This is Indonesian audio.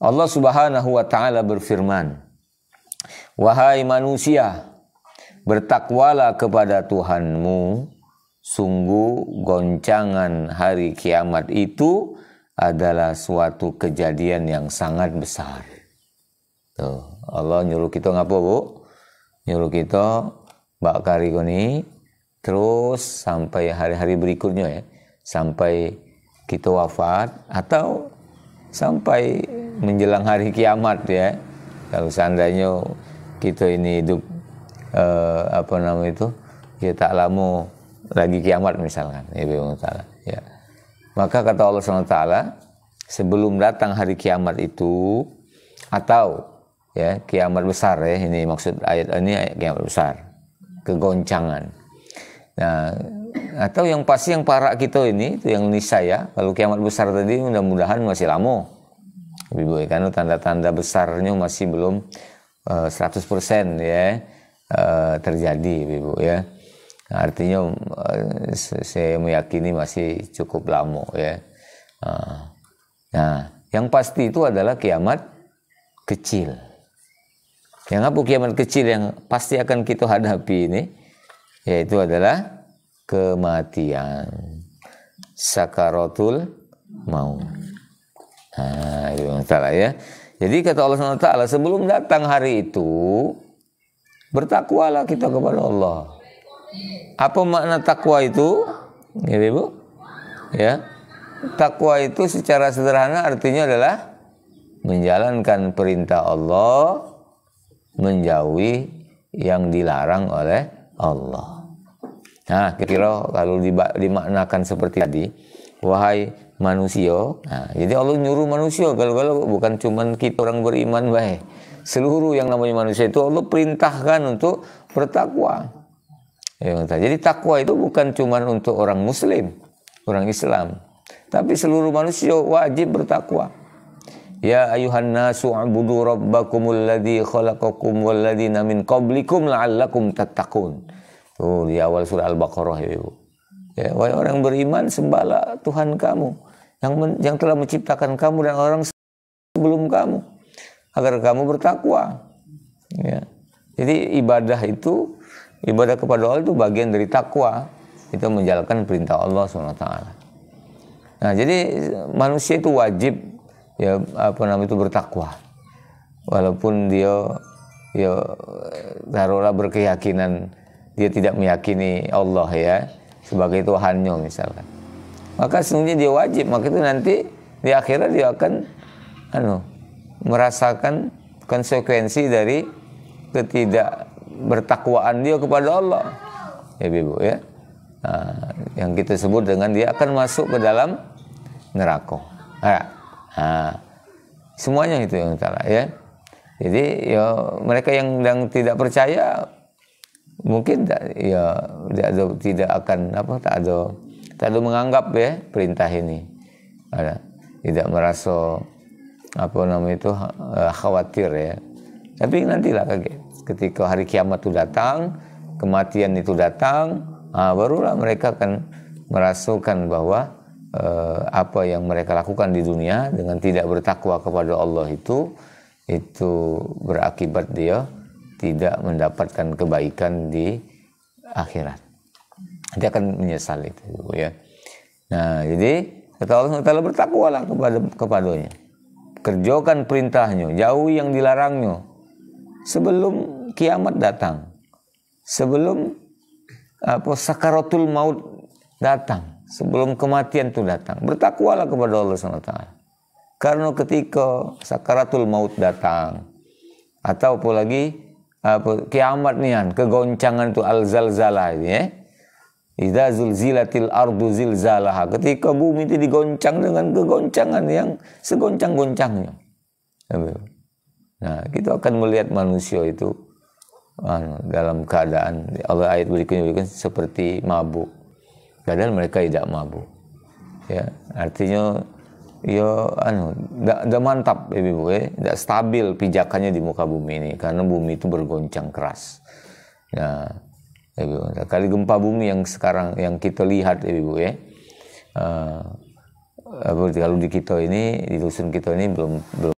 Allah Subhanahu wa taala berfirman, "Wahai manusia, bertakwalah kepada Tuhanmu, sungguh goncangan hari kiamat itu adalah suatu kejadian yang sangat besar." Tuh, Allah nyuruh kita ngapa, Bu? Nyuruh kita bakari koni terus sampai hari-hari berikutnya ya, sampai kita wafat atau sampai menjelang hari kiamat ya. Kalau seandainya kita ini hidup ya tak lama lagi kiamat misalkan ya. Maka kata Allah SWT, sebelum datang hari kiamat itu, atau ya kiamat besar ya, ini maksud ayat ini, ayat kiamat besar, kegoncangan. Nah, atau yang pasti yang para kita ini, itu yang niscaya, kalau kiamat besar tadi mudah-mudahan masih lama, Ibu, karena tanda-tanda besarnya masih belum 100% ya terjadi, Ibu ya. Nah, artinya saya meyakini masih cukup lama ya. Nah, yang pasti itu adalah kiamat kecil. Yang apa kiamat kecil yang pasti akan kita hadapi ini? Yaitu adalah kematian, sakaratul maut. Nah, itu salah ya. Jadi kata Allah SWT, sebelum datang hari itu, bertakwalah kita kepada Allah. Apa makna takwa itu? Ya, Ibu? Ya. Takwa itu secara sederhana artinya adalah menjalankan perintah Allah, menjauhi yang dilarang oleh Allah. Nah, kira-kira kalau dimaknakan seperti tadi, wahai manusia, nah, jadi Allah nyuruh manusia, kalau bukan cuman kita orang beriman baik, seluruh yang namanya manusia itu Allah perintahkan untuk bertakwa. Ya, jadi takwa itu bukan cuman untuk orang Muslim, orang Islam, tapi seluruh manusia wajib bertakwa. Ya ayuhan nasu ubudu rabbakumul ladzi khalaqakum wal ladzina min qablikum la'allakum tattaqun. Tuh di awal surah Al-Baqarah ya, Ibu. Ya, wahai orang beriman, sembahlah Tuhan kamu yang telah menciptakan kamu dan orang sebelum kamu, agar kamu bertakwa. Ya. Jadi ibadah kepada Allah itu bagian dari takwa. Itu menjalankan perintah Allah SWT. Nah, jadi manusia itu wajib ya itu bertakwa. Walaupun dia taruhlah berkeyakinan dia tidak meyakini Allah ya sebagai Tuhannya misalkan, maka sesungguhnya dia wajib, maka itu nanti di akhirat dia akan merasakan konsekuensi dari ketidak bertakwaan dia kepada Allah ya, Ibu ya. Nah, yang kita sebut dengan dia akan masuk ke dalam neraka. Semuanya itu yang salah ya. Jadi ya mereka yang tidak percaya mungkin tidak akan tak ada menganggap ya perintah ini, tidak merasa khawatir ya. Tapi nantilah ketika hari kiamat itu datang, kematian itu datang, barulah mereka akan merasakan bahwa apa yang mereka lakukan di dunia dengan tidak bertakwa kepada Allah itu berakibat dia tidak mendapatkan kebaikan di akhirat. Dia akan menyesal itu ya. Nah, jadi kata Allah SWT, bertakwalah kepadanya. Kerjakan perintahnya, jauhi yang dilarangnya. Sebelum kiamat datang, sebelum sakaratul maut datang, sebelum kematian itu datang, bertakwalah kepada Allah SWT. Karena ketika sakaratul maut datang, atau apalagi kiamat nian, kegoncangan itu al-zalzalah ini ya. Idza zulzilatil ardu zilzalaha, ketika bumi itu digoncang dengan kegoncangan yang segoncang-goncangnya. Nah, kita akan melihat manusia itu dalam keadaan, Allah ayat berikutnya seperti mabuk. Padahal mereka tidak mabuk. Ya, artinya tidak mantap Ibu ya, tidak stabil pijakannya di muka bumi ini karena bumi itu bergoncang keras. Nah, Ibu, kali gempa bumi yang sekarang yang kita lihat Ibu ya, kalau di kita ini, di dusun kita ini belum